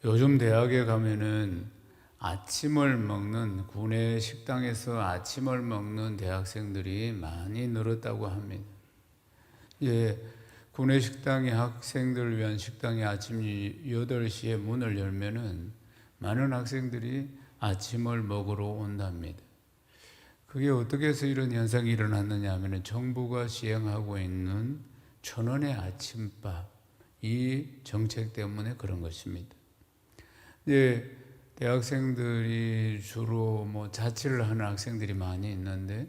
요즘 대학에 가면은 아침을 먹는 구내 식당에서 아침을 먹는 대학생들이 많이 늘었다고 합니다. 예, 구내 식당이 학생들을 위한 식당이 아침 8시에 문을 열면은 많은 학생들이 아침을 먹으러 온답니다. 그게 어떻게 해서 이런 현상이 일어났느냐 하면은 정부가 시행하고 있는 1,000원의 아침밥 이 정책 때문에 그런 것입니다. 이제 대학생들이 주로 자취를 하는 학생들이 많이 있는데,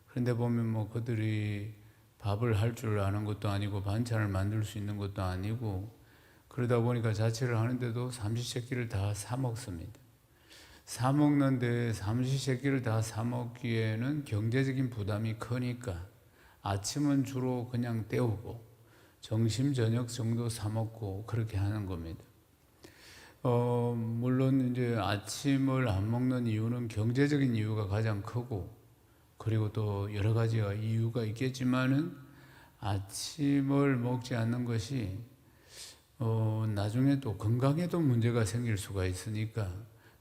그런데 보면 그들이 밥을 할 줄 아는 것도 아니고 반찬을 만들 수 있는 것도 아니고, 그러다 보니까 자취를 하는데도 삼시세끼를 다 사 먹습니다. 사 먹는데 삼시세끼를 다 사 먹기에는 경제적인 부담이 크니까 아침은 주로 그냥 때우고 점심 저녁 정도 사 먹고 그렇게 하는 겁니다. 물론 이제 아침을 안 먹는 이유는 경제적인 이유가 가장 크고, 그리고 또 여러 가지가 이유가 있겠지만은 아침을 먹지 않는 것이 나중에 또 건강에도 문제가 생길 수가 있으니까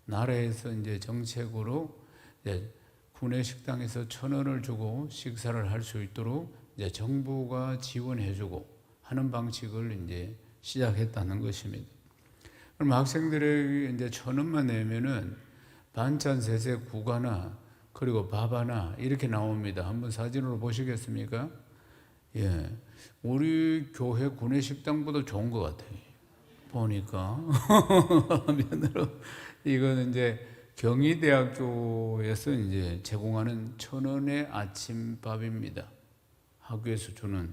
나라에서 이제 정책으로 이제 구내 식당에서 1,000원을 주고 식사를 할 수 있도록 이제 정부가 지원해주고 하는 방식을 이제 시작했다는 것입니다. 그럼 학생들에게 이제 1,000원만 내면은 반찬 세세 국 하나 그리고 밥 하나 이렇게 나옵니다. 한번 사진으로 보시겠습니까? 예, 우리 교회 구내식당보다 좋은 것 같아요. 보니까 화면으로 이거는 이제 경희대학교에서 이제 제공하는 1,000원의 아침밥입니다. 학교에서 주는.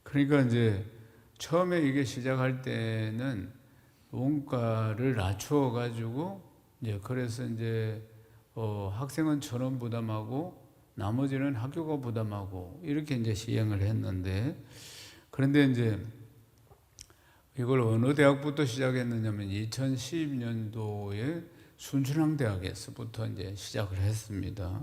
그러니까 이제 처음에 이게 시작할 때는 원가를 낮추어 가지고 이제 그래서 이제 학생은 1,000원 부담하고 나머지는 학교가 부담하고 이렇게 이제 시행을 했는데, 그런데 이제 이걸 어느 대학부터 시작했느냐면 2012년도에 순천향대학에서부터 이제 시작을 했습니다.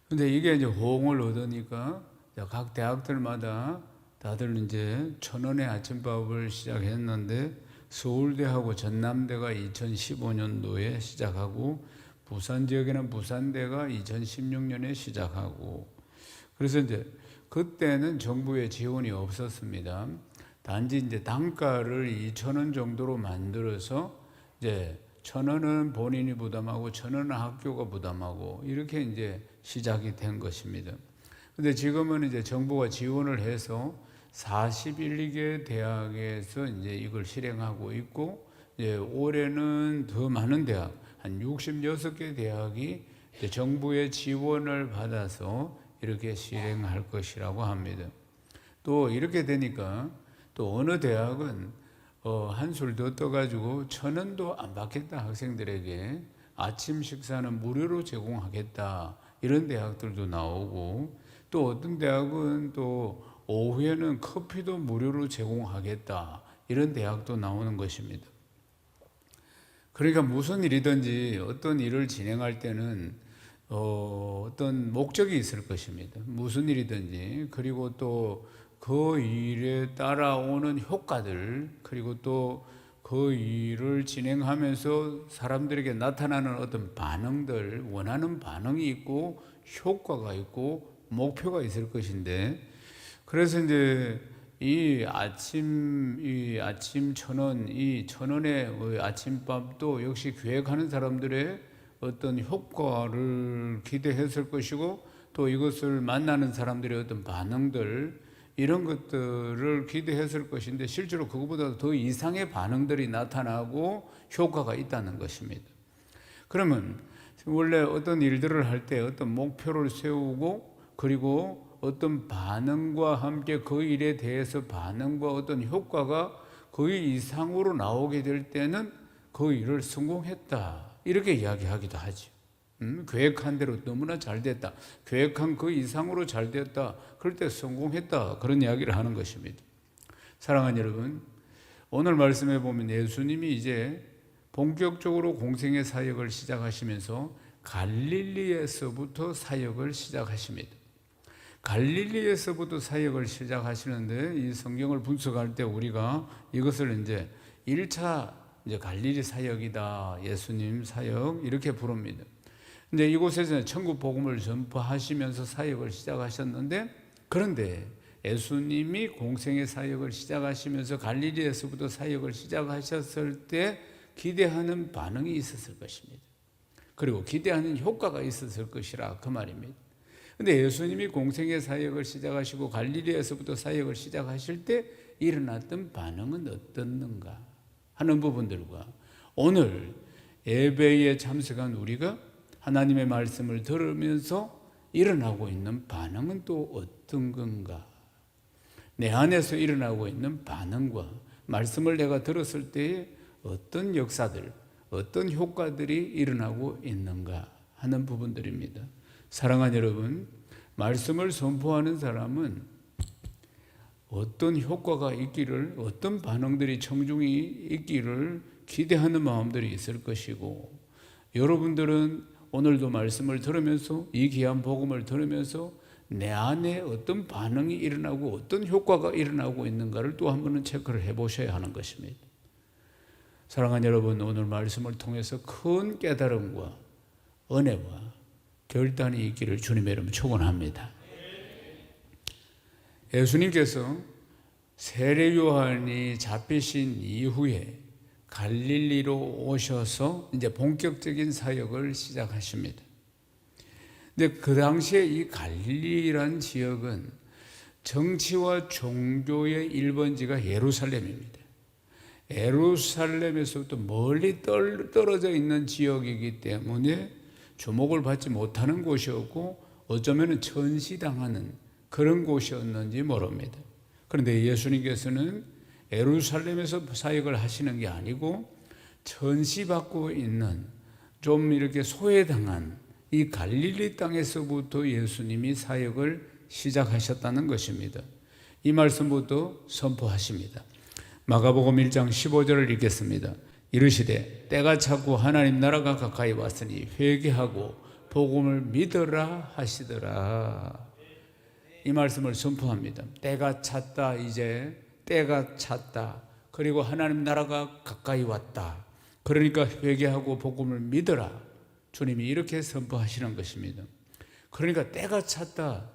근데 이게 이제 호응을 얻으니까 각 대학들마다 다들 이제 1,000원의 아침밥을 시작했는데, 서울대하고 전남대가 2015년도에 시작하고 부산 지역에는 부산대가 2016년에 시작하고, 그래서 이제 그때는 정부의 지원이 없었습니다. 단지 이제 단가를 2,000원 정도로 만들어서 이제 1,000원은 본인이 부담하고 1,000원은 학교가 부담하고 이렇게 이제 시작이 된 것입니다. 근데 지금은 이제 정부가 지원을 해서 41개 대학에서 이제 이걸 실행하고 있고, 이제 올해는 더 많은 대학, 한 66개 대학이 정부의 지원을 받아서 이렇게 실행할 것이라고 합니다. 또 이렇게 되니까 또 어느 대학은 한술 더 떠가지고 1,000원도 안 받겠다, 학생들에게 아침 식사는 무료로 제공하겠다, 이런 대학들도 나오고, 또 어떤 대학은 또 오후에는 커피도 무료로 제공하겠다, 이런 대학도 나오는 것입니다. 그러니까 무슨 일이든지 어떤 일을 진행할 때는 어떤 목적이 있을 것입니다. 무슨 일이든지. 그리고 또 그 일에 따라오는 효과들, 그리고 또 그 일을 진행하면서 사람들에게 나타나는 어떤 반응들, 원하는 반응이 있고 효과가 있고 목표가 있을 것인데, 그래서 이제 이 아침 1,000원, 이 1,000원의 아침밥도 역시 계획하는 사람들의 어떤 효과를 기대했을 것이고, 또 이것을 만나는 사람들의 어떤 반응들, 이런 것들을 기대했을 것인데 실제로 그것보다 더 이상의 반응들이 나타나고 효과가 있다는 것입니다. 그러면 원래 어떤 일들을 할 때 어떤 목표를 세우고, 그리고 어떤 반응과 함께 그 일에 대해서 반응과 어떤 효과가 그 이상으로 나오게 될 때는 그 일을 성공했다, 이렇게 이야기하기도 하죠. 계획한 대로 너무나 잘 됐다, 계획한 그 이상으로 잘 됐다, 그럴 때 성공했다, 그런 이야기를 하는 것입니다. 사랑하는 여러분, 오늘 말씀해 보면 예수님이 이제 본격적으로 공생의 사역을 시작하시면서 갈릴리에서부터 사역을 시작하십니다. 갈릴리에서부터 사역을 시작하시는데, 이 성경을 분석할 때 우리가 이것을 이제 1차 이제 갈릴리 사역이다, 예수님 사역 이렇게 부릅니다. 근데 이곳에서는 천국 복음을 전파하시면서 사역을 시작하셨는데, 그런데 예수님이 공생의 사역을 시작하시면서 갈릴리에서부터 사역을 시작하셨을 때 기대하는 반응이 있었을 것입니다. 그리고 기대하는 효과가 있었을 것이라 그 말입니다. 그런데 예수님이 공생의 사역을 시작하시고 갈릴리에서부터 사역을 시작하실 때 일어났던 반응은 어떻는가 하는 부분들과, 오늘 예배에 참석한 우리가 하나님의 말씀을 들으면서 일어나고 있는 반응은 또 어떤 건가, 내 안에서 일어나고 있는 반응과 말씀을 내가 들었을 때에 어떤 역사들, 어떤 효과들이 일어나고 있는가 하는 부분들입니다. 사랑하는 여러분, 말씀을 선포하는 사람은 어떤 효과가 있기를, 어떤 반응들이 청중이 있기를 기대하는 마음들이 있을 것이고, 여러분들은 오늘도 말씀을 들으면서, 이 귀한 복음을 들으면서 내 안에 어떤 반응이 일어나고 어떤 효과가 일어나고 있는가를 또 한 번은 체크를 해보셔야 하는 것입니다. 사랑하는 여러분, 오늘 말씀을 통해서 큰 깨달음과 은혜와 결단이 있기를 주님의 이름으로 축원합니다. 예수님께서 세례 요한이 잡히신 이후에 갈릴리로 오셔서 이제 본격적인 사역을 시작하십니다. 근데 그 당시에 이 갈릴리라는 지역은 정치와 종교의 1번지가 예루살렘입니다. 예루살렘에서부터 멀리 떨어져 있는 지역이기 때문에 주목을 받지 못하는 곳이었고, 어쩌면 전시당하는 그런 곳이었는지 모릅니다. 그런데 예수님께서는 예루살렘에서 사역을 하시는 게 아니고 전시받고 있는, 좀 이렇게 소외당한 이 갈릴리 땅에서부터 예수님이 사역을 시작하셨다는 것입니다. 이 말씀부터 선포하십니다. 마가복음 1장 15절을 읽겠습니다. 이르시되 때가 찼고 하나님 나라가 가까이 왔으니 회개하고 복음을 믿어라 하시더라. 이 말씀을 선포합니다. 때가 찼다, 이제 때가 찼다. 그리고 하나님 나라가 가까이 왔다. 그러니까 회개하고 복음을 믿어라. 주님이 이렇게 선포하시는 것입니다. 그러니까 때가 찼다.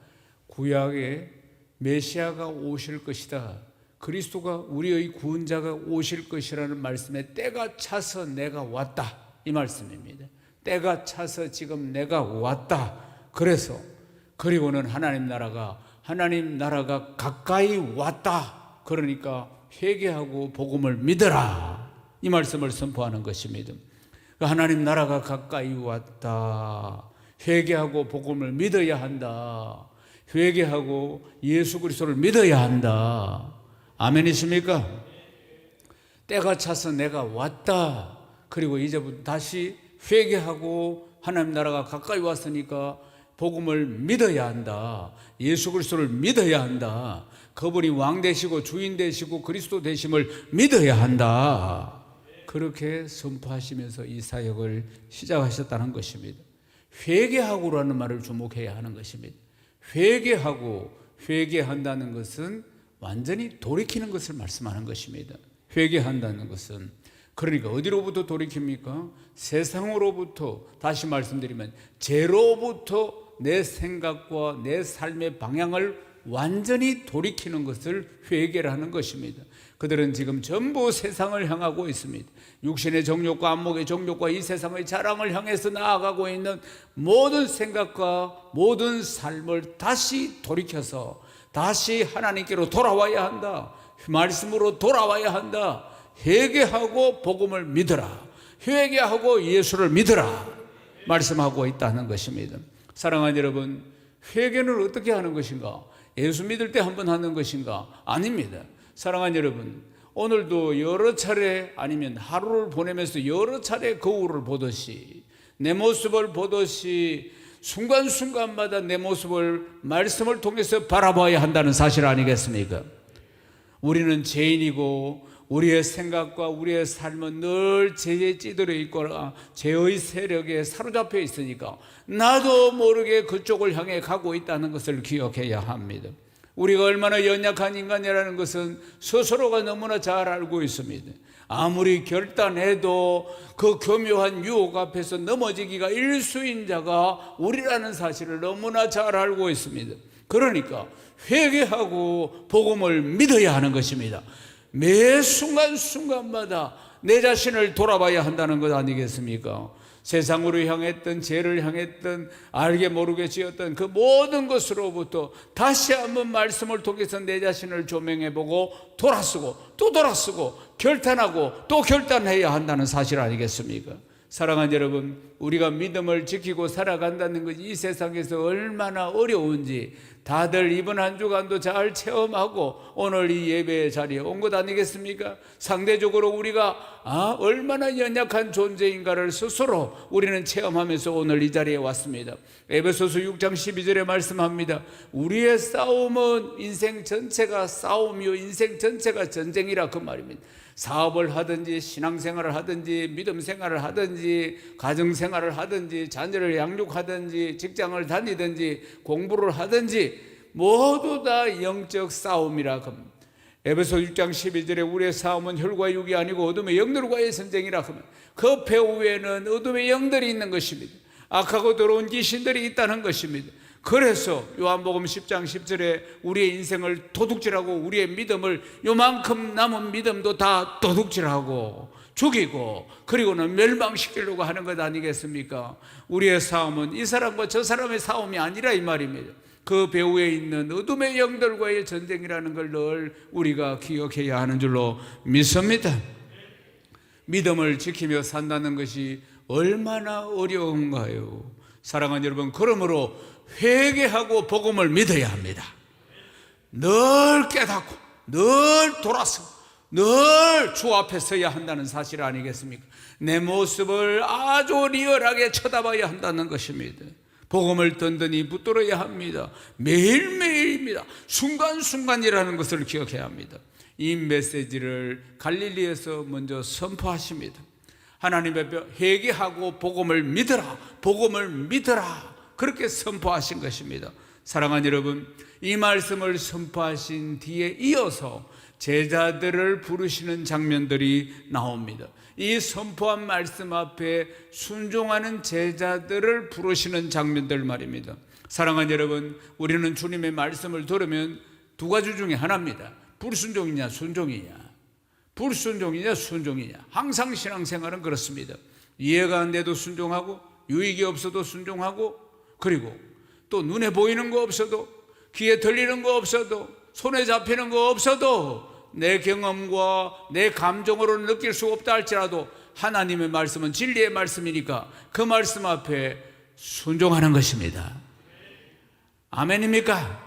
구약에 메시아가 오실 것이다. 그리스도가 우리의 구원자가 오실 것이라는 말씀에 때가 차서 내가 왔다, 이 말씀입니다. 때가 차서 지금 내가 왔다. 그래서 그리고는 하나님 나라가 가까이 왔다. 그러니까 회개하고 복음을 믿어라, 이 말씀을 선포하는 것입니다. 하나님 나라가 가까이 왔다. 회개하고 복음을 믿어야 한다. 회개하고 예수 그리스도를 믿어야 한다. 아멘이십니까? 때가 차서 내가 왔다. 그리고 이제부터 다시 회개하고 하나님 나라가 가까이 왔으니까 복음을 믿어야 한다. 예수 그리스도를 믿어야 한다. 그분이 왕 되시고 주인 되시고 그리스도 되심을 믿어야 한다. 그렇게 선포하시면서 이 사역을 시작하셨다는 것입니다. 회개하고라는 말을 주목해야 하는 것입니다. 회개한다는 것은 완전히 돌이키는 것을 말씀하는 것입니다. 회개한다는 것은, 그러니까 어디로부터 돌이킵니까? 세상으로부터, 다시 말씀드리면 죄로부터 내 생각과 내 삶의 방향을 완전히 돌이키는 것을 회개를 하는 것입니다. 그들은 지금 전부 세상을 향하고 있습니다. 육신의 정욕과 안목의 정욕과 이 세상의 자랑을 향해서 나아가고 있는 모든 생각과 모든 삶을 다시 돌이켜서 다시 하나님께로 돌아와야 한다. 말씀으로 돌아와야 한다. 회개하고 복음을 믿어라. 회개하고 예수를 믿어라. 말씀하고 있다는 것입니다. 사랑하는 여러분, 회개는 어떻게 하는 것인가? 예수 믿을 때 한 번 하는 것인가? 아닙니다. 사랑하는 여러분, 오늘도 여러 차례 아니면 하루를 보내면서 여러 차례 거울을 보듯이, 내 모습을 보듯이 순간순간마다 내 모습을 말씀을 통해서 바라봐야 한다는 사실 아니겠습니까? 우리는 죄인이고 우리의 생각과 우리의 삶은 늘 죄에 찌들어 있거나 죄의 세력에 사로잡혀 있으니까 나도 모르게 그쪽을 향해 가고 있다는 것을 기억해야 합니다. 우리가 얼마나 연약한 인간이라는 것은 스스로가 너무나 잘 알고 있습니다. 아무리 결단해도 그 교묘한 유혹 앞에서 넘어지기가 일수인 자가 우리라는 사실을 너무나 잘 알고 있습니다. 그러니까 회개하고 복음을 믿어야 하는 것입니다. 매 순간순간마다 내 자신을 돌아봐야 한다는 것 아니겠습니까? 세상으로 향했던, 죄를 향했던, 알게 모르게 지었던 그 모든 것으로부터 다시 한번 말씀을 통해서 내 자신을 조명해보고 돌아서고 또 돌아서고 결단하고 또 결단해야 한다는 사실 아니겠습니까? 사랑하는 여러분, 우리가 믿음을 지키고 살아간다는 것이 이 세상에서 얼마나 어려운지 다들 이번 한 주간도 잘 체험하고 오늘 이 예배 자리에 온 것 아니겠습니까? 상대적으로 우리가 얼마나 연약한 존재인가를 스스로 우리는 체험하면서 오늘 이 자리에 왔습니다. 에베소서 6장 12절에 말씀합니다. 우리의 싸움은 인생 전체가 싸움이요 인생 전체가 전쟁이라 그 말입니다. 사업을 하든지 신앙생활을 하든지 믿음 생활을 하든지 가정생활을 하든지 자녀를 양육하든지 직장을 다니든지 공부를 하든지 모두 다 영적 싸움이라 합니다. 에베소 6장 12절에 우리의 싸움은 혈과 육이 아니고 어둠의 영들과의 전쟁이라 합니다. 그 배후에는 어둠의 영들이 있는 것입니다. 악하고 더러운 귀신들이 있다는 것입니다. 그래서 요한복음 10장 10절에 우리의 인생을 도둑질하고 우리의 믿음을 요만큼 남은 믿음도 다 도둑질하고 죽이고 그리고는 멸망시키려고 하는 것 아니겠습니까? 우리의 싸움은 이 사람과 저 사람의 싸움이 아니라 이 말입니다. 그 배후에 있는 어둠의 영들과의 전쟁이라는 걸 늘 우리가 기억해야 하는 줄로 믿습니다. 믿음을 지키며 산다는 것이 얼마나 어려운가요? 사랑하는 여러분, 그러므로 회개하고 복음을 믿어야 합니다. 늘 깨닫고 늘 돌아서고 늘 주 앞에 서야 한다는 사실 아니겠습니까? 내 모습을 아주 리얼하게 쳐다봐야 한다는 것입니다. 복음을 든든히 붙들어야 합니다. 매일매일입니다. 순간순간이라는 것을 기억해야 합니다. 이 메시지를 갈릴리에서 먼저 선포하십니다. 하나님의 회개하고 복음을 믿어라, 복음을 믿어라, 그렇게 선포하신 것입니다. 사랑하는 여러분, 이 말씀을 선포하신 뒤에 이어서 제자들을 부르시는 장면들이 나옵니다. 이 선포한 말씀 앞에 순종하는 제자들을 부르시는 장면들 말입니다. 사랑하는 여러분, 우리는 주님의 말씀을 들으면 두 가지 중에 하나입니다. 불순종이냐 순종이냐, 불순종이냐 순종이냐. 항상 신앙생활은 그렇습니다. 이해가 안 돼도 순종하고 유익이 없어도 순종하고 그리고 또 눈에 보이는 거 없어도 귀에 들리는 거 없어도 손에 잡히는 거 없어도 내 경험과 내 감정으로 느낄 수 없다 할지라도 하나님의 말씀은 진리의 말씀이니까 그 말씀 앞에 순종하는 것입니다. 아멘입니까?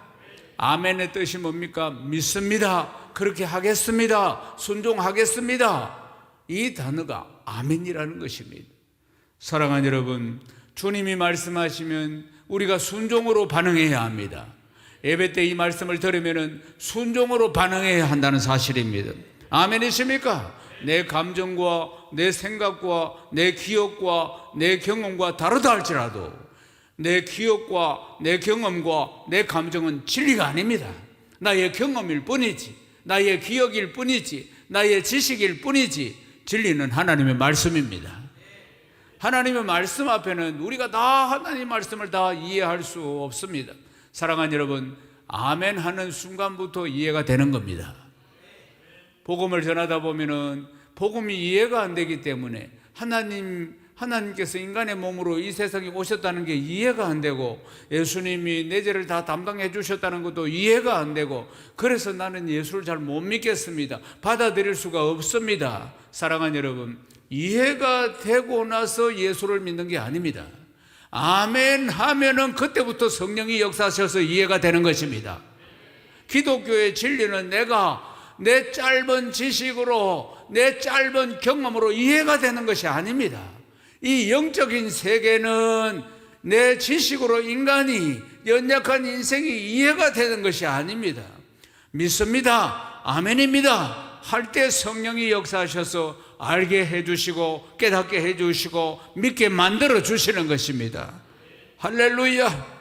아멘의 뜻이 뭡니까? 믿습니다. 그렇게 하겠습니다. 순종하겠습니다. 이 단어가 아멘이라는 것입니다. 사랑하는 여러분, 주님이 말씀하시면 우리가 순종으로 반응해야 합니다. 예배 때 이 말씀을 들으면 순종으로 반응해야 한다는 사실입니다. 아멘이십니까? 내 감정과 내 생각과 내 기억과 내 경험과 다르다 할지라도 내 기억과 내 경험과 내 감정은 진리가 아닙니다. 나의 경험일 뿐이지, 나의 기억일 뿐이지, 나의 지식일 뿐이지, 진리는 하나님의 말씀입니다. 하나님의 말씀 앞에는 우리가 다 하나님의 말씀을 다 이해할 수 없습니다. 사랑하는 여러분, 아멘 하는 순간부터 이해가 되는 겁니다. 복음을 전하다 보면은 복음이 이해가 안 되기 때문에 하나님께서 인간의 몸으로 이 세상에 오셨다는 게 이해가 안 되고 예수님이 내 죄를 다 담당해 주셨다는 것도 이해가 안 되고 그래서 나는 예수를 잘 못 믿겠습니다. 받아들일 수가 없습니다. 사랑하는 여러분, 이해가 되고 나서 예수를 믿는 게 아닙니다. 아멘 하면은 그때부터 성령이 역사하셔서 이해가 되는 것입니다. 기독교의 진리는 내가 내 짧은 지식으로 내 짧은 경험으로 이해가 되는 것이 아닙니다. 이 영적인 세계는 내 지식으로 인간이 연약한 인생이 이해가 되는 것이 아닙니다. 믿습니다. 아멘입니다. 할 때 성령이 역사하셔서 알게 해주시고 깨닫게 해주시고 믿게 만들어 주시는 것입니다. 할렐루야.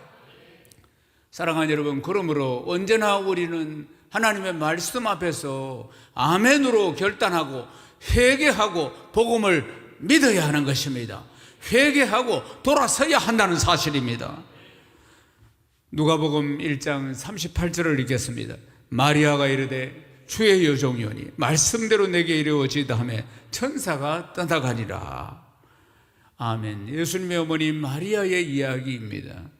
사랑하는 여러분, 그러므로 언제나 우리는 하나님의 말씀 앞에서 아멘으로 결단하고 회개하고 복음을 믿어야 하는 것입니다. 회개하고 돌아서야 한다는 사실입니다. 누가복음 1장 38절을 읽겠습니다. 마리아가 이르되 주의 여종이오니 말씀대로 내게 이루어지다 하매 천사가 떠나가니라. 아멘. 예수님의 어머니 마리아의 이야기입니다.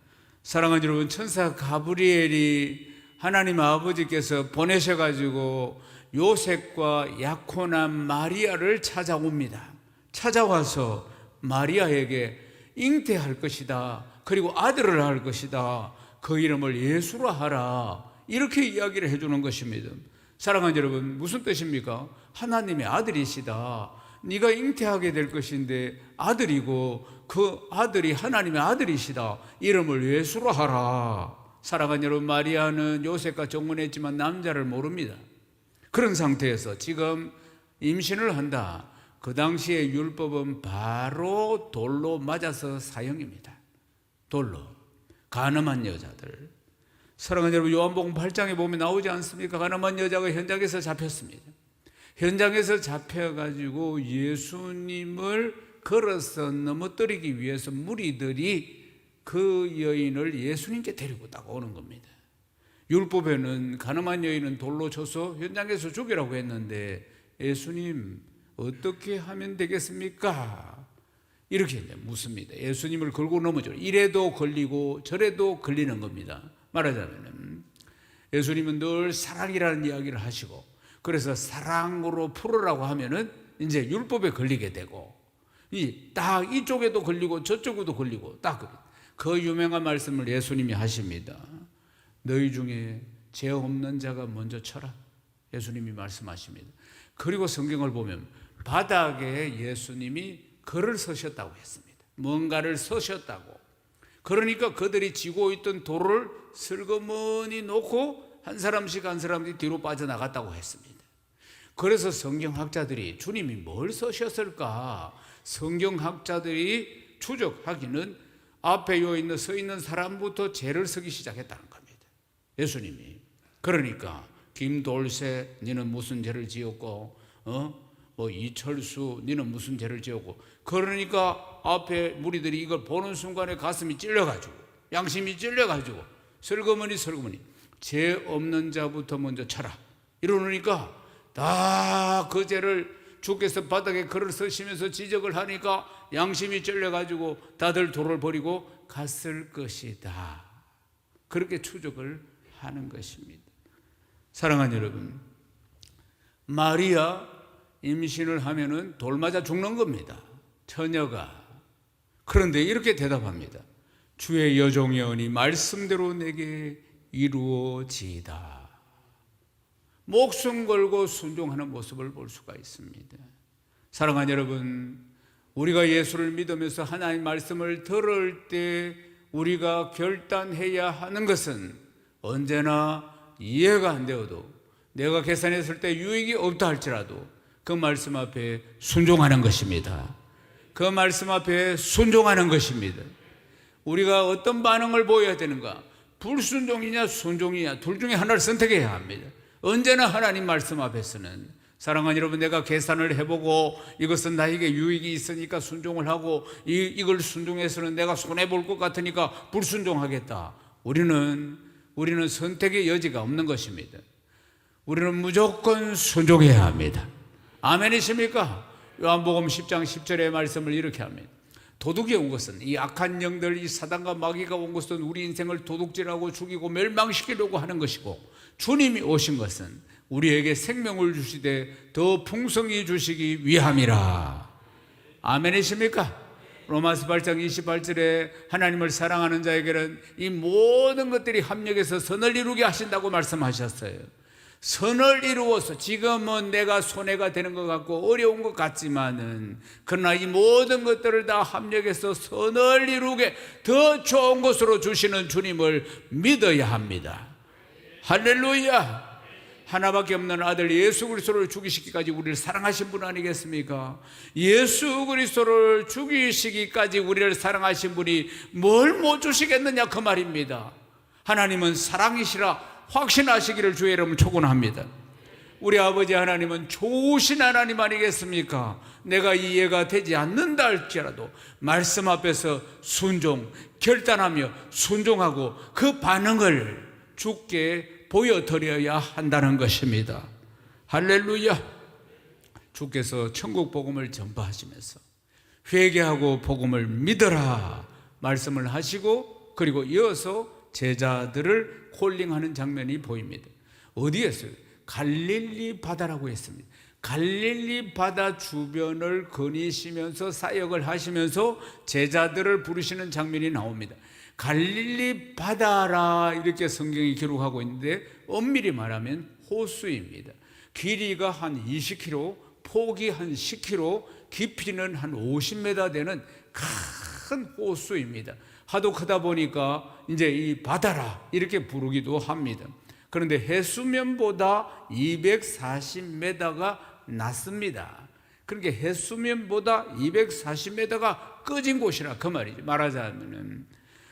사랑하는 여러분, 천사 가브리엘이 하나님 아버지께서 보내셔가지고 요셉과 약혼한 마리아를 찾아옵니다. 찾아와서 마리아에게 잉태할 것이다, 그리고 아들을 낳을 것이다, 그 이름을 예수라 하라, 이렇게 이야기를 해주는 것입니다. 사랑하는 여러분, 무슨 뜻입니까? 하나님의 아들이시다, 네가 잉태하게 될 것인데 아들이고 그 아들이 하나님의 아들이시다, 이름을 예수라 하라. 사랑하는 여러분, 마리아는 요셉과 정혼했지만 남자를 모릅니다. 그런 상태에서 지금 임신을 한다. 그 당시의 율법은 바로 돌로 맞아서 사형입니다. 돌로. 간음한 여자들. 사랑하는 여러분, 요한복음 8장에 보면 나오지 않습니까? 간음한 여자가 현장에서 잡혔습니다. 현장에서 잡혀가지고 예수님을 걸어서 넘어뜨리기 위해서 무리들이 그 여인을 예수님께 데리고 딱 오는 겁니다. 율법에는 간음한 여인은 돌로 쳐서 현장에서 죽이라고 했는데 예수님 어떻게 하면 되겠습니까? 이렇게 묻습니다. 예수님을 걸고 넘어져. 이래도 걸리고 저래도 걸리는 겁니다. 말하자면 예수님은 늘 사랑이라는 이야기를 하시고, 그래서 사랑으로 풀으라고 하면은 이제 율법에 걸리게 되고, 딱 이쪽에도 걸리고 저쪽에도 걸리고, 딱 그 유명한 말씀을 예수님이 하십니다. 너희 중에 죄 없는 자가 먼저 쳐라. 예수님이 말씀하십니다. 그리고 성경을 보면 바닥에 예수님이 글을 서셨다고 했습니다. 뭔가를 서셨다고. 그러니까 그들이 지고 있던 돌을 슬그머니 놓고 한 사람씩 한 사람씩 뒤로 빠져나갔다고 했습니다. 그래서 성경학자들이 주님이 뭘 서셨을까? 성경학자들이 추적하기는 앞에 서 있는 사람부터 죄를 서기 시작했다는 겁니다. 예수님이. 그러니까 김돌세 너는 무슨 죄를 지었고, 이철수 너는 무슨 죄를 지었고, 그러니까 앞에 무리들이 이걸 보는 순간에 가슴이 찔려가지고, 양심이 찔려가지고 슬그머니 죄 없는 자부터 먼저 쳐라, 이러니까 다 그 죄를 주께서 바닥에 글을 쓰시면서 지적을 하니까 양심이 찔려가지고 다들 돌을 버리고 갔을 것이다. 그렇게 추적을 하는 것입니다. 사랑하는 여러분, 마리아 임신을 하면은 돌 맞아 죽는 겁니다. 처녀가. 그런데 이렇게 대답합니다. 주의 여종이오니 말씀대로 내게 이루어지이다. 목숨 걸고 순종하는 모습을 볼 수가 있습니다. 사랑하는 여러분, 우리가 예수를 믿으면서 하나님 말씀을 들을 때 우리가 결단해야 하는 것은 언제나 이해가 안 되어도, 내가 계산했을 때 유익이 없다 할지라도 그 말씀 앞에 순종하는 것입니다. 그 말씀 앞에 순종하는 것입니다. 우리가 어떤 반응을 보여야 되는가? 불순종이냐 순종이냐, 둘 중에 하나를 선택해야 합니다. 언제나 하나님 말씀 앞에서는. 사랑하는 여러분, 내가 계산을 해보고 이것은 나에게 유익이 있으니까 순종을 하고 이걸 순종해서는 내가 손해볼 것 같으니까 불순종하겠다. 우리는 선택의 여지가 없는 것입니다. 우리는 무조건 순종해야 합니다. 아멘이십니까? 요한복음 10장 10절의 말씀을 이렇게 합니다. 도둑이 온 것은, 이 악한 영들, 이 사단과 마귀가 온 것은 우리 인생을 도둑질하고 죽이고 멸망시키려고 하는 것이고, 주님이 오신 것은 우리에게 생명을 주시되 더 풍성히 주시기 위함이라. 아멘이십니까? 로마서 8장 28절에 하나님을 사랑하는 자에게는 이 모든 것들이 합력해서 선을 이루게 하신다고 말씀하셨어요. 선을 이루어서, 지금은 내가 손해가 되는 것 같고 어려운 것 같지만은, 그러나 이 모든 것들을 다 합력해서 선을 이루게 더 좋은 것으로 주시는 주님을 믿어야 합니다. 할렐루야. 하나밖에 없는 아들 예수 그리스도를 죽이시기까지 우리를 사랑하신 분 아니겠습니까? 예수 그리스도를 죽이시기까지 우리를 사랑하신 분이 뭘 못 주시겠느냐, 그 말입니다. 하나님은 사랑이시라 확신하시기를 주의 이름으로 축원합니다. 우리 아버지 하나님은 좋으신 하나님 아니겠습니까? 내가 이해가 되지 않는다 할지라도 말씀 앞에서 순종, 결단하며 순종하고 그 반응을 주께 보여드려야 한다는 것입니다. 할렐루야. 주께서 천국 복음을 전파하시면서 회개하고 복음을 믿어라 말씀을 하시고, 그리고 이어서 제자들을 콜링하는 장면이 보입니다. 어디였어요? 갈릴리 바다라고 했습니다. 갈릴리 바다 주변을 거니시면서 사역을 하시면서 제자들을 부르시는 장면이 나옵니다. 갈릴리 바다라 이렇게 성경이 기록하고 있는데 엄밀히 말하면 호수입니다. 길이가 한 20km, 폭이 한 10km, 깊이는 한 50m 되는 큰 호수입니다. 하도 크다 보니까 이제 이 바다라 이렇게 부르기도 합니다. 그런데 해수면보다 240m가 낮습니다. 그러니까 해수면보다 240m가 꺼진 곳이라 그 말이죠. 말하자면은.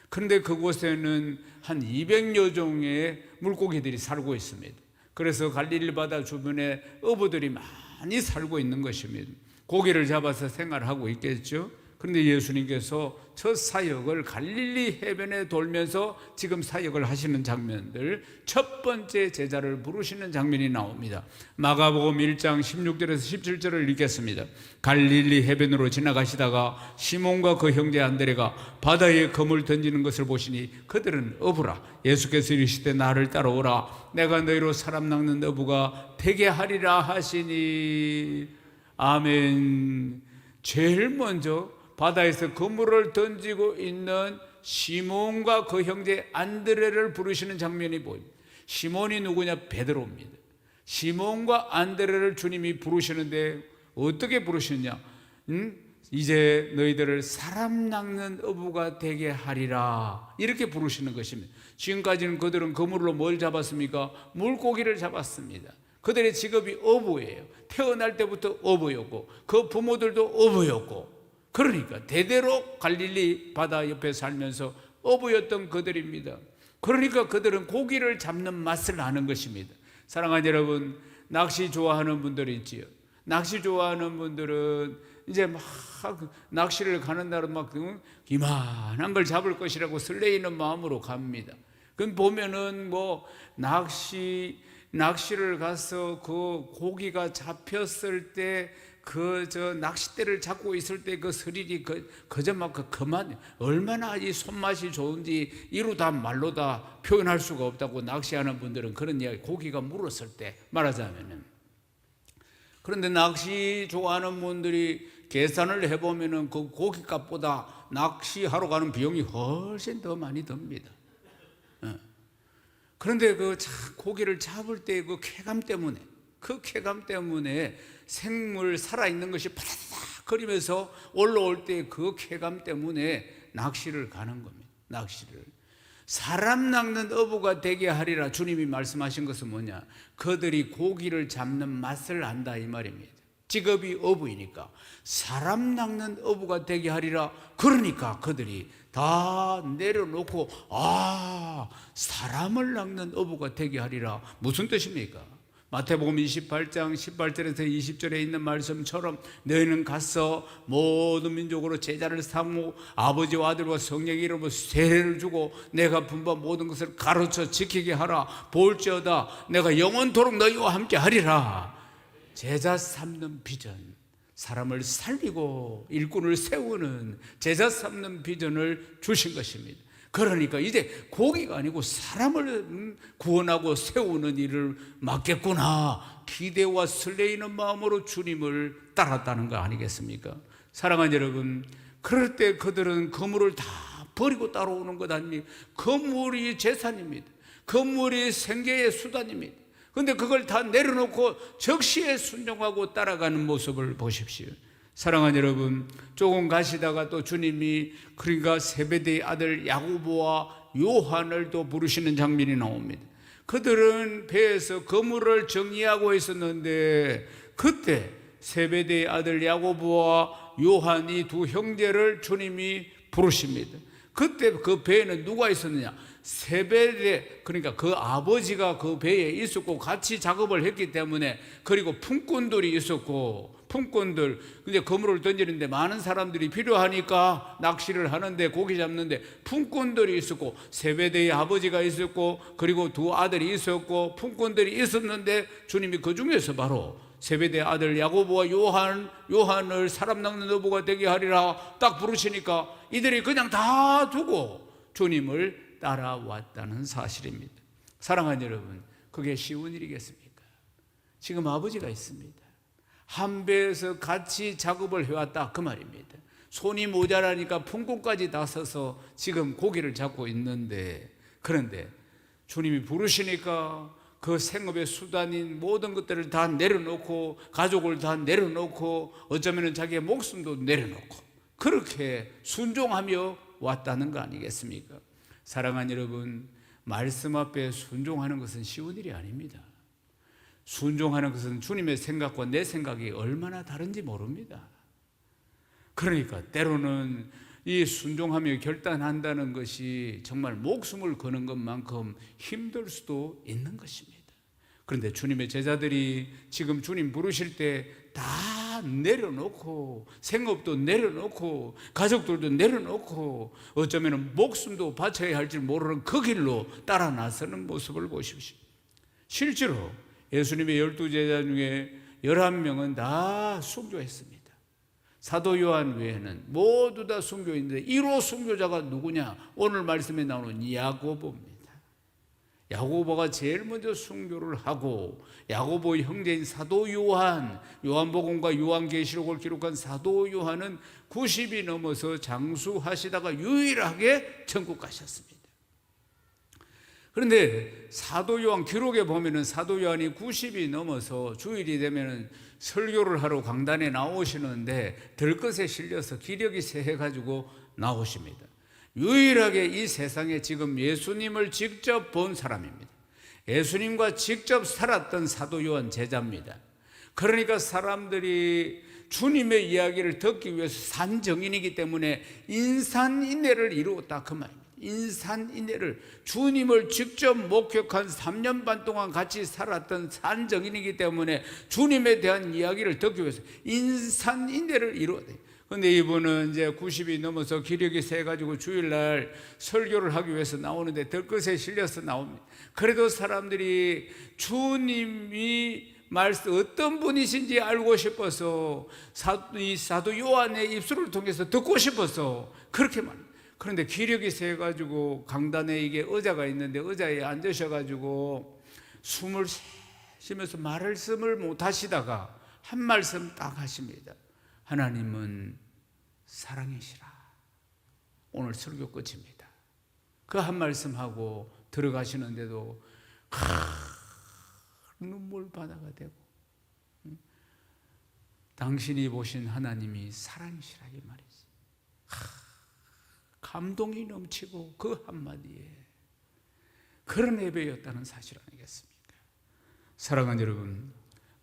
그런데 그곳에는 한 200여 종의 물고기들이 살고 있습니다. 그래서 갈릴리 바다 주변에 어부들이 많이 살고 있는 것입니다. 고기를 잡아서 생활하고 있겠죠. 그런데 예수님께서 첫 사역을 갈릴리 해변에 돌면서 지금 사역을 하시는 장면들, 첫 번째 제자를 부르시는 장면이 나옵니다. 마가복음 1장 16절에서 17절을 읽겠습니다. 갈릴리 해변으로 지나가시다가 시몬과 그 형제 안드레가 바다에 검을 던지는 것을 보시니 그들은 어부라. 예수께서 이르시되 나를 따라오라. 내가 너희로 사람 낚는 어부가 되게 하리라 하시니. 아멘. 제일 먼저 바다에서 그물을 던지고 있는 시몬과 그 형제 안드레를 부르시는 장면이 보입니다. 시몬이 누구냐? 베드로입니다. 시몬과 안드레를 주님이 부르시는데 어떻게 부르시느냐? 이제 너희들을 사람 낚는 어부가 되게 하리라 이렇게 부르시는 것입니다. 지금까지는 그들은 그물로 뭘 잡았습니까? 물고기를 잡았습니다. 그들의 직업이 어부예요. 태어날 때부터 어부였고 그 부모들도 어부였고, 그러니까 대대로 갈릴리 바다 옆에 살면서 어부였던 그들입니다. 그러니까 그들은 고기를 잡는 맛을 아는 것입니다. 사랑하는 여러분, 낚시 좋아하는 분들이 있지요. 낚시 좋아하는 분들은 이제 막 낚시를 가는 날은 막 이만한 걸 잡을 것이라고 설레이는 마음으로 갑니다. 그럼 보면은 뭐 낚시를 가서 그 고기가 잡혔을 때 그 낚싯대를 잡고 있을 때 그 스릴이 그저 막 그만 얼마나 이 손맛이 좋은지 이루다 말로 다 표현할 수가 없다고 낚시하는 분들은 그런 이야기, 고기가 물었을 때 말하자면은. 그런데 낚시 좋아하는 분들이 계산을 해보면은 그 고기값보다 낚시하러 가는 비용이 훨씬 더 많이 듭니다. 그런데 그 고기를 잡을 때 그 쾌감 때문에 생물 살아있는 것이 파닥 거리면서 올라올 때 그 쾌감 때문에 낚시를 가는 겁니다. 낚시를. 사람 낚는 어부가 되게 하리라. 주님이 말씀하신 것은 뭐냐? 그들이 고기를 잡는 맛을 안다 이 말입니다. 직업이 어부이니까 사람 낚는 어부가 되게 하리라. 그러니까 그들이 다 내려놓고 사람을 낚는 어부가 되게 하리라. 무슨 뜻입니까? 마태복음 28장 18절에서 20절에 있는 말씀처럼 너희는 가서 모든 민족으로 제자를 삼고 아버지와 아들과 성령의 이름으로 세례를 주고 내가 분부한 모든 것을 가르쳐 지키게 하라. 볼지어다 내가 영원토록 너희와 함께 하리라. 제자 삼는 비전, 사람을 살리고 일꾼을 세우는 제자 삼는 비전을 주신 것입니다. 그러니까 이제 고기가 아니고 사람을 구원하고 세우는 일을 맡겠구나, 기대와 설레이는 마음으로 주님을 따랐다는 거 아니겠습니까? 사랑하는 여러분, 그럴 때 그들은 그물을 다 버리고 따라오는 것 아닙니까? 그물이 재산입니다. 그물이 생계의 수단입니다. 그런데 그걸 다 내려놓고 적시에 순종하고 따라가는 모습을 보십시오. 사랑하는 여러분, 조금 가시다가 또 주님이 그러니까 세베대의 아들 야고보와 요한을 또 부르시는 장면이 나옵니다. 그들은 배에서 그물을 정리하고 있었는데 그때 세베대의 아들 야고보와 요한 이 두 형제를 주님이 부르십니다. 그때 그 배에는 누가 있었느냐? 세베대, 그러니까 그 아버지가 그 배에 있었고 같이 작업을 했기 때문에, 그리고 품꾼들이 있었고, 품꾼들, 근데 그물을 던지는데 많은 사람들이 필요하니까 낚시를 하는데, 고기 잡는데 품꾼들이 있었고, 세베대의 아버지가 있었고, 그리고 두 아들이 있었고, 품꾼들이 있었는데, 주님이 그 중에서 바로 세베대 아들 야고보와 요한을 사람 낚는 어부가 되게 하리라 딱 부르시니까 이들이 그냥 다 두고 주님을 따라왔다는 사실입니다. 사랑하는 여러분, 그게 쉬운 일이겠습니까? 지금 아버지가 있습니다. 한 배에서 같이 작업을 해왔다 그 말입니다. 손이 모자라니까 품꾼까지 다 서서 지금 고기를 잡고 있는데, 그런데 주님이 부르시니까 그 생업의 수단인 모든 것들을 다 내려놓고, 가족을 다 내려놓고, 어쩌면 자기의 목숨도 내려놓고 그렇게 순종하며 왔다는 거 아니겠습니까? 사랑하는 여러분, 말씀 앞에 순종하는 것은 쉬운 일이 아닙니다. 순종하는 것은 주님의 생각과 내 생각이 얼마나 다른지 모릅니다. 그러니까 때로는 이 순종하며 결단한다는 것이 정말 목숨을 거는 것만큼 힘들 수도 있는 것입니다. 그런데 주님의 제자들이 지금 주님 부르실 때 다 내려놓고, 생업도 내려놓고, 가족들도 내려놓고, 어쩌면 목숨도 바쳐야 할지 모르는 그 길로 따라 나서는 모습을 보십시오. 실제로 예수님의 12제자 중에 11명은 다 순교했습니다. 사도 요한 외에는 모두 다 순교인데, 1호 순교자가 누구냐? 오늘 말씀에 나오는 야고보입니다. 야고보가 제일 먼저 순교를 하고, 야고보의 형제인 사도 요한, 요한복음과 요한계시록을 기록한 사도 요한은 90이 넘어서 장수하시다가 유일하게 천국 가셨습니다. 그런데 사도 요한 기록에 보면은 사도 요한이 90이 넘어서 주일이 되면은 설교를 하러 강단에 나오시는데 들것에 실려서 기력이 세해가지고 나오십니다. 유일하게 이 세상에 지금 예수님을 직접 본 사람입니다. 예수님과 직접 살았던 사도 요한 제자입니다. 그러니까 사람들이 주님의 이야기를 듣기 위해서 산정인이기 때문에 인산인해를 이루었다 그 말입니다. 인산인해를, 주님을 직접 목격한 3년 반 동안 같이 살았던 산정인이기 때문에 주님에 대한 이야기를 듣기 위해서 인산인해를 이루어야 돼요. 그런데 이분은 이제 90이 넘어서 기력이 세가지고 주일날 설교를 하기 위해서 나오는데 들것에 실려서 나옵니다. 그래도 사람들이 주님이 어떤 분이신지 알고 싶어서 이 사도 요한의 입술을 통해서 듣고 싶어서 그렇게 말합니다. 그런데 기력이 세가지고 강단에 이게 의자가 있는데 의자에 앉으셔가지고 숨을 쉬면서 말씀을 못 하시다가 한 말씀 딱 하십니다. 하나님은 사랑이시라. 오늘 설교 끝입니다. 그 한 말씀하고 들어가시는데도 눈물 바다가 되고, 당신이 보신 하나님이 사랑이시라 이 말이지. 감동이 넘치고 그 한마디에 그런 예배였다는 사실 아니겠습니까? 사랑하는 여러분,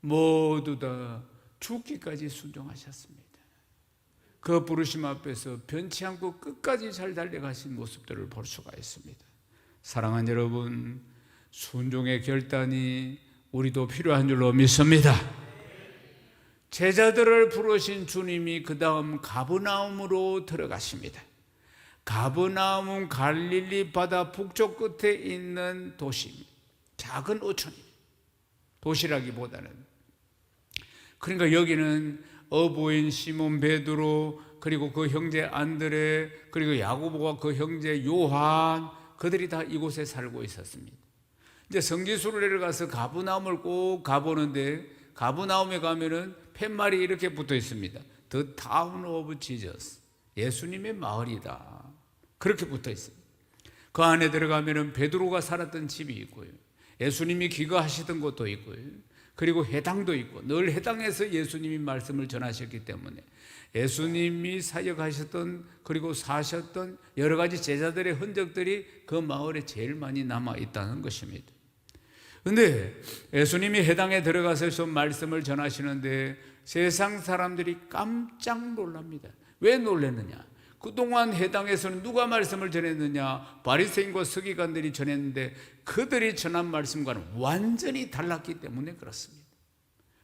모두 다 죽기까지 순종하셨습니다. 그 부르심 앞에서 변치 않고 끝까지 잘 달려가신 모습들을 볼 수가 있습니다. 사랑하는 여러분, 순종의 결단이 우리도 필요한 줄로 믿습니다. 제자들을 부르신 주님이 그 다음 가버나움으로 들어가십니다. 가버나움은 갈릴리 바다 북쪽 끝에 있는 도시입니다. 작은 어촌입니다. 도시라기보다는. 그러니까 여기는 어부인 시몬 베드로, 그리고 그 형제 안드레, 그리고 야고보와 그 형제 요한, 그들이 다 이곳에 살고 있었습니다. 이제 성지순례를 내려가서 가버나움을 꼭 가보는데, 가버나움에 가면은 팻말이 이렇게 붙어 있습니다. The town of Jesus. 예수님의 마을이다. 그렇게 붙어 있습니다. 그 안에 들어가면은 베드로가 살았던 집이 있고요. 예수님이 귀가하시던 곳도 있고요. 그리고 회당도 있고, 늘 회당에서 예수님이 말씀을 전하셨기 때문에 예수님이 사역하셨던, 그리고 사셨던 여러 가지 제자들의 흔적들이 그 마을에 제일 많이 남아 있다는 것입니다. 그런데 예수님이 회당에 들어가서 말씀을 전하시는데 세상 사람들이 깜짝 놀랍니다. 왜 놀랐느냐? 그동안 해당에서는 누가 말씀을 전했느냐? 바리새인과 서기관들이 전했는데 그들이 전한 말씀과는 완전히 달랐기 때문에 그렇습니다.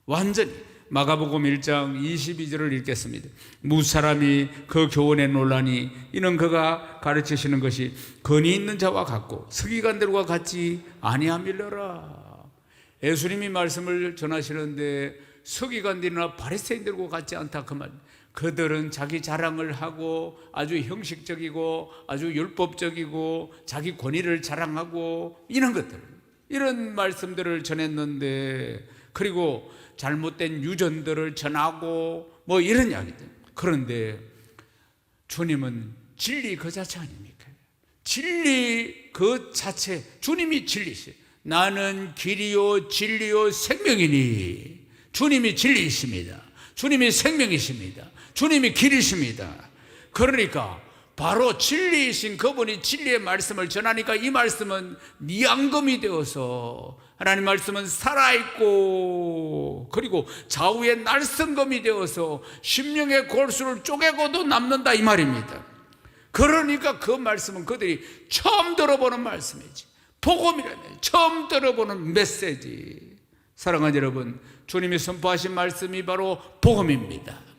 완전히. 마가복음 1장 22절을 읽겠습니다. 무사람이 그 교훈에 논라니 이는 그가 가르치시는 것이 권위 있는 자와 같고 서기관들과 같지 아니함이러라. 예수님이 말씀을 전하시는데 서기관들이나 바리새인들과 같지 않다 그 말. 그들은 자기 자랑을 하고 아주 형식적이고 아주 율법적이고 자기 권위를 자랑하고 이런 것들, 이런 말씀들을 전했는데, 그리고 잘못된 유전들을 전하고 뭐 이런 이야기들. 그런데 주님은 진리 그 자체 아닙니까? 진리 그 자체, 주님이 진리시. 나는 길이요 진리요 생명이니. 주님이 진리이십니다. 주님이 생명이십니다. 주님이 길이십니다. 그러니까 바로 진리이신 그분이 진리의 말씀을 전하니까 이 말씀은 미앙금이 되어서, 하나님 말씀은 살아있고 그리고 좌우의 날성검이 되어서 심령의 골수를 쪼개고도 남는다 이 말입니다. 그러니까 그 말씀은 그들이 처음 들어보는 말씀이지, 복음이라면 처음 들어보는 메시지. 사랑하는 여러분, 주님이 선포하신 말씀이 바로 복음입니다.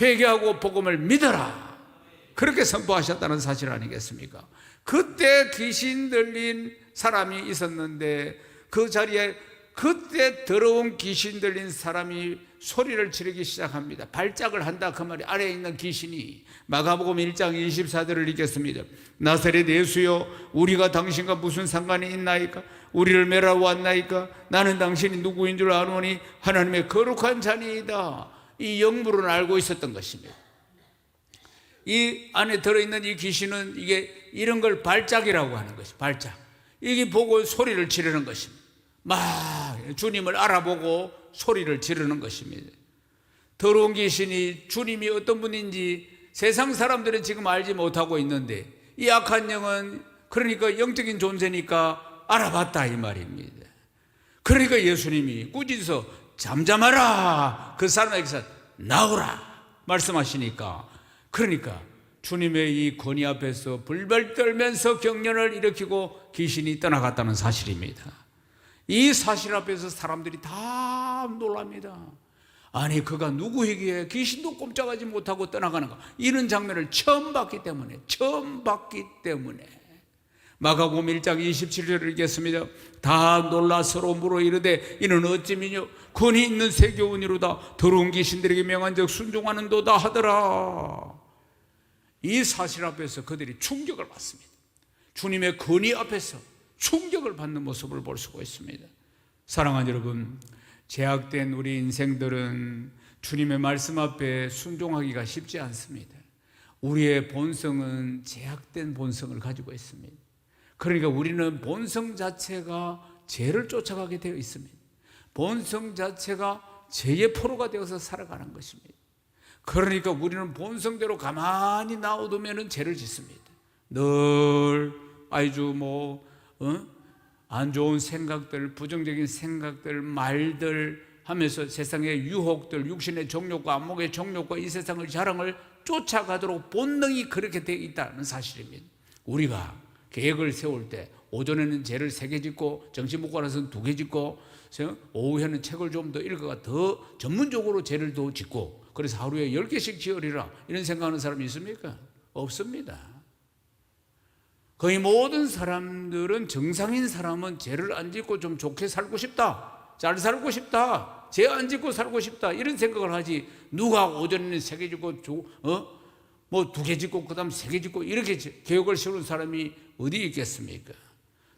회개하고 복음을 믿어라, 그렇게 선포하셨다는 사실 아니겠습니까? 그때 귀신 들린 사람이 있었는데 그 자리에 그때 더러운 귀신 들린 사람이 소리를 지르기 시작합니다. 발작을 한다 그 말이. 아래에 있는 귀신이. 마가복음 1장 24절을 읽겠습니다. 나사렛 예수여, 우리가 당신과 무슨 상관이 있나이까? 우리를 매라고 왔나이까? 나는 당신이 누구인 줄 아노니 하나님의 거룩한 자니이다. 이 영물은 알고 있었던 것입니다. 이 안에 들어있는 이 귀신은 이게 이런 걸 발작이라고 하는 것이, 발작. 이게 보고 소리를 지르는 것입니다. 막 주님을 알아보고 소리를 지르는 것입니다. 더러운 귀신이 주님이 어떤 분인지 세상 사람들은 지금 알지 못하고 있는데 이 악한 영은 그러니까 영적인 존재니까 알아봤다 이 말입니다. 그러니까 예수님이 꾸짖어서 잠잠하라, 그 사람에게서 나오라 말씀하시니까, 그러니까 주님의 이 권위 앞에서 불벌 떨면서 경련을 일으키고 귀신이 떠나갔다는 사실입니다. 이 사실 앞에서 사람들이 다 놀랍니다. 아니 그가 누구이기에 귀신도 꼼짝하지 못하고 떠나가는가, 이런 장면을 처음 봤기 때문에, 마가복음 1장 27절을 읽겠습니다. 다 놀라 서로 물어 이르되 이는 어찌미뇨? 권위 있는 세교훈이로다. 더러운 귀신들에게 명한 적 순종하는도다 하더라. 이 사실 앞에서 그들이 충격을 받습니다. 주님의 권위 앞에서 충격을 받는 모습을 볼 수가 있습니다. 사랑하는 여러분, 제약된 우리 인생들은 주님의 말씀 앞에 순종하기가 쉽지 않습니다. 우리의 본성은 제약된 본성을 가지고 있습니다. 그러니까 우리는 본성 자체가 죄를 쫓아가게 되어 있습니다. 본성 자체가 죄의 포로가 되어서 살아가는 것입니다. 그러니까 우리는 본성대로 가만히 놔두면 죄를 짓습니다. 늘 아주 안 좋은 생각들, 부정적인 생각들, 말들 하면서 세상의 유혹들, 육신의 정욕과 안목의 정욕과 이 세상의 자랑을 쫓아가도록 본능이 그렇게 되어 있다는 사실입니다. 우리가 계획을 세울 때 오전에는 죄를 3개 짓고 정신 못 가라서는 2개 짓고 오후에는 책을 좀 더 읽어가 더 전문적으로 죄를 더 짓고 그래서 하루에 10개씩 지으리라, 이런 생각하는 사람이 있습니까? 없습니다. 거의 모든 사람들은, 정상인 사람은 죄를 안 짓고 좀 좋게 살고 싶다, 잘 살고 싶다, 죄 안 짓고 살고 싶다, 이런 생각을 하지, 누가 오전에는 3개 짓고 2개 짓고 그 다음 3개 짓고 이렇게 계획을 세우는 사람이 어디 있겠습니까?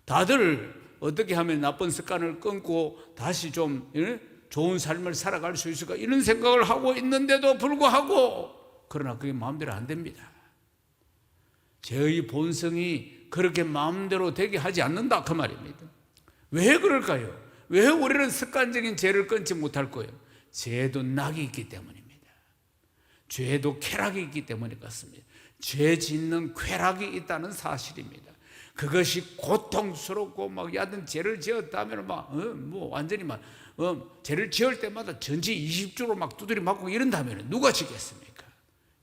다들 어떻게 하면 나쁜 습관을 끊고 다시 좀 좋은 삶을 살아갈 수 있을까, 이런 생각을 하고 있는데도 불구하고, 그러나 그게 마음대로 안 됩니다. 죄의 본성이 그렇게 마음대로 되게 하지 않는다 그 말입니다. 왜 그럴까요? 왜 우리는 습관적인 죄를 끊지 못할 거예요? 죄도 낙이 있기 때문입니다. 죄도 쾌락이 있기 때문에 그렇습니다. 죄 짓는 쾌락이 있다는 사실입니다. 그것이 고통스럽고 막 야든 죄를 지었다면 완전히 죄를 지을 때마다 전지 20주로 막 두드려 맞고 이런다면 누가 지겠습니까?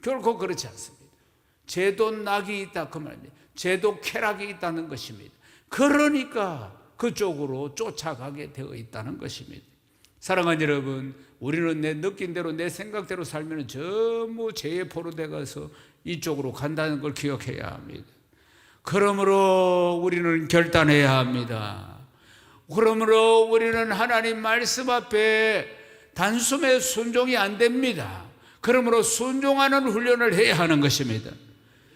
결코 그렇지 않습니다. 제도 낙이 있다 그 말입니다. 제도 쾌락이 있다는 것입니다. 그러니까 그쪽으로 쫓아가게 되어 있다는 것입니다. 사랑하는 여러분, 우리는 내 느낀 대로 내 생각대로 살면 전부 죄의 포로돼 가서 이쪽으로 간다는 걸 기억해야 합니다. 그러므로 우리는 결단해야 합니다. 그러므로 우리는 하나님 말씀 앞에 단숨에 순종이 안 됩니다. 그러므로 순종하는 훈련을 해야 하는 것입니다.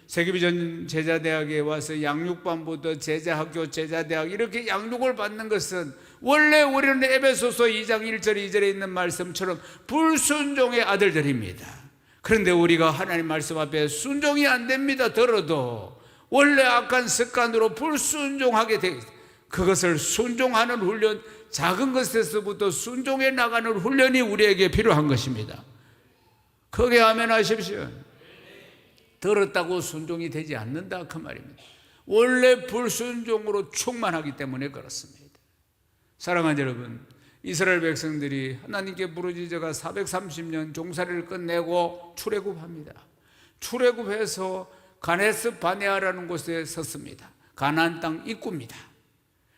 세계비전 제자대학에 와서 양육반부터 제자학교, 제자대학 이렇게 양육을 받는 것은 원래 우리는 에베소서 2장 1절 2절에 있는 말씀처럼 불순종의 아들들입니다. 그런데 우리가 하나님 말씀 앞에 순종이 안 됩니다. 들어도 원래 악한 습관으로 불순종하게 돼 있습니다. 그것을 순종하는 훈련, 작은 것에서부터 순종해 나가는 훈련이 우리에게 필요한 것입니다. 크게 아멘 하십시오. 들었다고 순종이 되지 않는다 그 말입니다. 원래 불순종으로 충만하기 때문에 그렇습니다. 사랑하는 여러분, 이스라엘 백성들이 하나님께 부르짖어가 430년 종살이를 끝내고 출애굽합니다. 출애굽해서 가네스 바네아라는 곳에 섰습니다. 가나안 땅 입구입니다.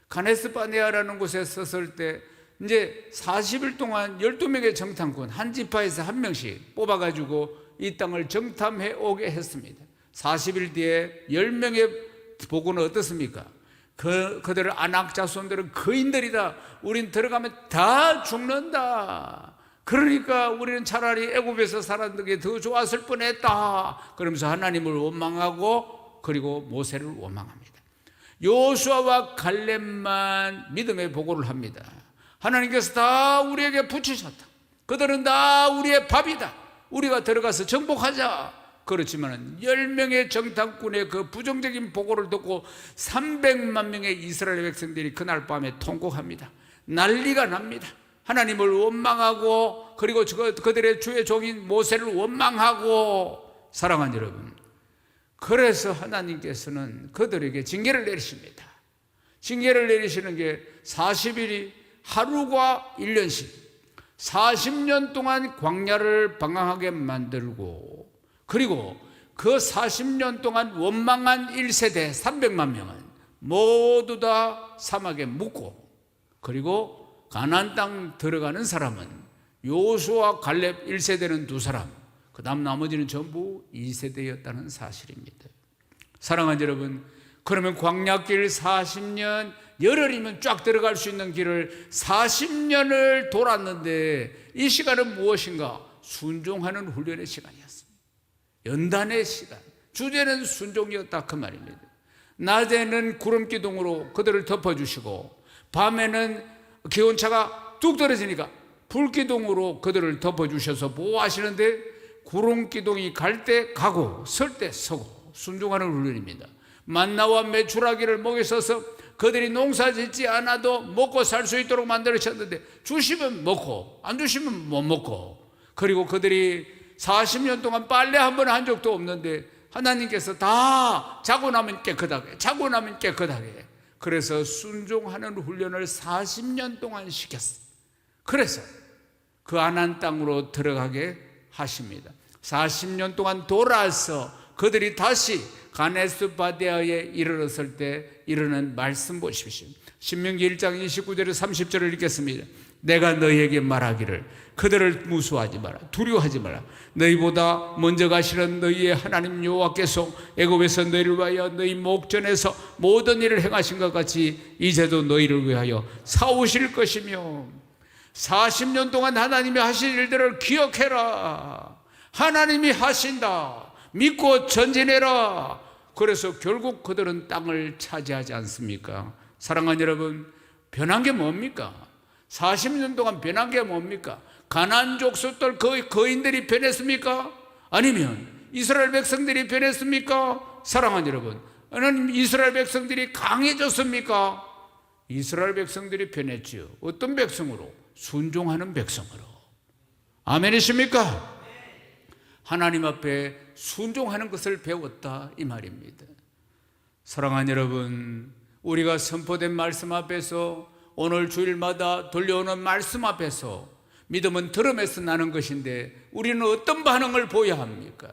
가네스 바네아라는 곳에 섰을 때 이제 40일 동안 12명의 정탐꾼 한 지파에서 한 명씩 뽑아가지고 이 땅을 정탐해 오게 했습니다. 40일 뒤에 10명의 보고는 어떻습니까? 그들의 아낙 자손들은 거인들이다. 우린 들어가면 다 죽는다. 그러니까 우리는 차라리 애굽에서 살았던 게 더 좋았을 뻔했다. 그러면서 하나님을 원망하고 그리고 모세를 원망합니다. 여호수아와 갈렙만 믿음의 보고를 합니다. 하나님께서 다 우리에게 붙이셨다. 그들은 다 우리의 밥이다. 우리가 들어가서 정복하자. 그렇지만 10명의 정탐꾼의 그 부정적인 보고를 듣고 300만 명의 이스라엘 백성들이 그날 밤에 통곡합니다. 난리가 납니다. 하나님을 원망하고 그리고 그들의 주의 종인 모세를 원망하고. 사랑하는 여러분, 그래서 하나님께서는 그들에게 징계를 내리십니다. 징계를 내리시는 게 40일이 하루가 1년씩 40년 동안 광야를 방황하게 만들고, 그리고 그 40년 동안 원망한 1세대 300만 명은 모두 다 사막에 묻고, 그리고 가나안 땅 들어가는 사람은 여호수아 갈렙 1세대는 2사람, 그 다음 나머지는 전부 2세대였다는 사실입니다. 사랑하는 여러분, 그러면 광야길 40년, 열흘이면 쫙 들어갈 수 있는 길을 40년을 돌았는데 이 시간은 무엇인가? 순종하는 훈련의 시간이었습니다. 연단의 시간, 주제는 순종이었다 그 말입니다. 낮에는 구름기둥으로 그들을 덮어주시고 밤에는 기온차가 뚝 떨어지니까 불기둥으로 그들을 덮어주셔서 보호하시는데, 구름기둥이 갈 때 가고 설 때 서고 순종하는 훈련입니다. 만나와 메추라기를 목에 써서 그들이 농사 짓지 않아도 먹고 살 수 있도록 만들으셨는데 주시면 먹고 안 주시면 못 먹고, 그리고 그들이 40년 동안 빨래 한 번 한 적도 없는데 하나님께서 다 자고 나면 깨끗하게, 자고 나면 깨끗하게, 그래서 순종하는 훈련을 40년 동안 시켰어요. 그래서 그 가나안 땅으로 들어가게 하십니다. 40년 동안 돌아서 그들이 다시 가네스 바네아에 이르렀을 때 이르는 말씀 보십시오. 신명기 1장 29절에 30절을 읽겠습니다. 내가 너희에게 말하기를 그들을 무수하지 마라, 두려워하지 마라. 너희보다 먼저 가시는 너희의 하나님 여호와께서 애굽에서 너희를 위하여 너희 목전에서 모든 일을 행하신 것 같이 이제도 너희를 위하여 싸우실 것이며, 40년 동안 하나님이 하신 일들을 기억해라. 하나님이 하신다. 믿고 전진해라. 그래서 결국 그들은 땅을 차지하지 않습니까? 사랑하는 여러분, 변한 게 뭡니까? 40년 동안 변한 게 뭡니까? 가나안 족속들 거인들이 변했습니까? 아니면 이스라엘 백성들이 변했습니까? 사랑하는 여러분, 아니면 이스라엘 백성들이 강해졌습니까? 이스라엘 백성들이 변했지요. 어떤 백성으로? 순종하는 백성으로. 아멘이십니까? 하나님 앞에 순종하는 것을 배웠다 이 말입니다. 사랑하는 여러분, 우리가 선포된 말씀 앞에서, 오늘 주일마다 들려오는 말씀 앞에서, 믿음은 들음에서 나는 것인데 우리는 어떤 반응을 보여야 합니까?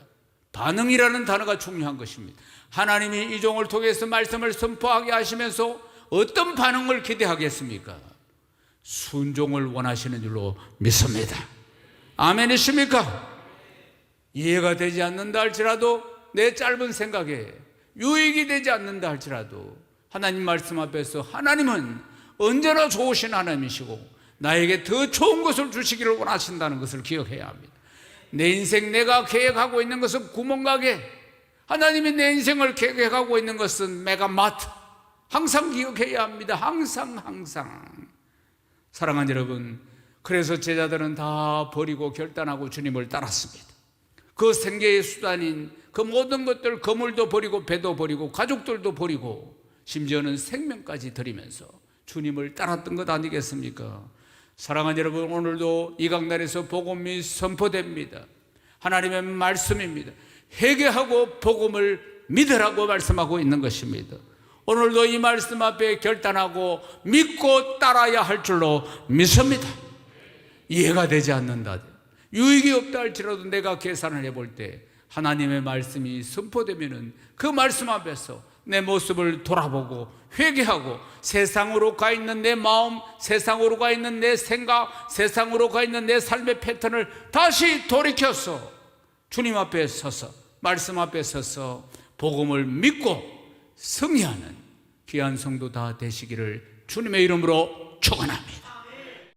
반응이라는 단어가 중요한 것입니다. 하나님이 이 종을 통해서 말씀을 선포하게 하시면서 어떤 반응을 기대하겠습니까? 순종을 원하시는 줄로 믿습니다. 아멘이십니까? 이해가 되지 않는다 할지라도, 내 짧은 생각에 유익이 되지 않는다 할지라도 하나님 말씀 앞에서 하나님은 언제나 좋으신 하나님이시고 나에게 더 좋은 것을 주시기를 원하신다는 것을 기억해야 합니다. 내 인생 내가 계획하고 있는 것은 구멍가게, 하나님이 내 인생을 계획하고 있는 것은 메가마트. 항상 기억해야 합니다. 항상. 사랑하는 여러분, 그래서 제자들은 다 버리고 결단하고 주님을 따랐습니다. 그 생계의 수단인 그 모든 것들, 거물도 버리고 배도 버리고 가족들도 버리고 심지어는 생명까지 드리면서 주님을 따랐던 것 아니겠습니까? 사랑하는 여러분, 오늘도 이 강단에서 복음이 선포됩니다. 하나님의 말씀입니다. 회개하고 복음을 믿으라고 말씀하고 있는 것입니다. 오늘도 이 말씀 앞에 결단하고 믿고 따라야 할 줄로 믿습니다. 이해가 되지 않는다, 유익이 없다 할지라도 내가 계산을 해볼 때 하나님의 말씀이 선포되면은 그 말씀 앞에서 내 모습을 돌아보고 회개하고 세상으로 가 있는 내 마음, 세상으로 가 있는 내 생각, 세상으로 가 있는 내 삶의 패턴을 다시 돌이켜서 주님 앞에 서서, 말씀 앞에 서서 복음을 믿고 승리하는 귀한 성도 다 되시기를 주님의 이름으로 축원합니다.